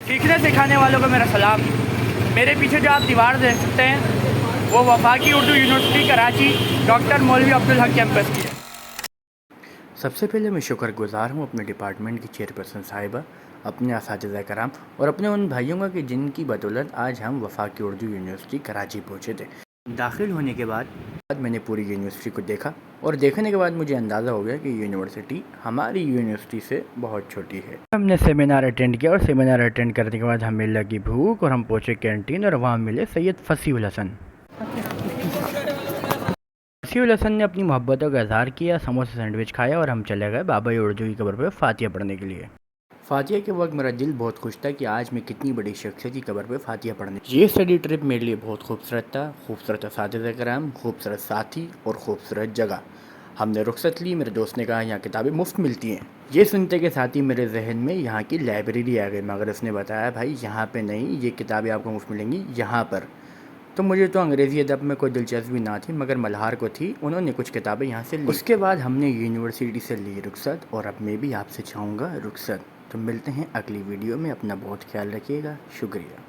सीखने सिखाने वालों को मेरा सलाम। मेरे पीछे जो आप दीवार देख सकते हैं वो वफाकी उर्दू यूनिवर्सिटी कराची डॉक्टर मौलवी अब्दुल हक कैंपस की है। सबसे पहले मैं शुक्रगुजार हूँ अपने डिपार्टमेंट की चेयरपर्सन साहिबा, अपने असातिज़ा कराम और अपने उन भाइयों का कि जिनकी बदौलत आज हम वफाकी उर्दू यूनिवर्सिटी कराची पहुँचे थे। दाखिल होने के बाद मैंने पूरी यूनिवर्सिटी को देखा और देखने के बाद मुझे अंदाज़ा हो गया कि यूनिवर्सिटी हमारी यूनिवर्सिटी से बहुत छोटी है। हमने सेमिनार अटेंड किया और सेमिनार अटेंड करने के बाद हमें लगी भूख और हम पहुँचे कैंटीन और वहाँ मिले सैयद फसीहुल हसन। फसीहुल हसन ने अपनी मोहब्बतों का इजहार किया, समोसा सैंडविच खाया और हम चले गए बाबा उर्दू की कब्र पर फातिहा पढ़ने के लिए। फातिहा के वक्त मेरा दिल बहुत खुश था कि आज मैं कितनी बड़ी शख्सियत की कब्र पे फातिहा पढ़ने। ये स्टडी ट्रिप मेरे लिए बहुत खूबसूरत था, खूबसूरत असातिज़ा कराम, खूबसूरत साथी और खूबसूरत जगह। हमने रुखसत ली, मेरे दोस्त ने कहा यहाँ किताबें मुफ्त मिलती हैं। ये सुनते के साथ ही मेरे जहन में यहाँ की लाइब्रेरी आ गई, मगर उसने बताया भाई यहाँ पे नहीं, ये किताबें आपको मुफ्त मिलेंगी यहाँ पर। तो मुझे तो अंग्रेज़ी अदब में कोई दिलचस्पी ना थी, मगर मल्हार को थी, उन्होंने कुछ किताबें यहाँ से ली। उसके बाद हमने यूनिवर्सिटी से ली रुखसत और अब मैं भी आपसे चाहूँगा रुखसत। तो मिलते हैं अगली वीडियो में, अपना बहुत ख्याल रखिएगा, शुक्रिया।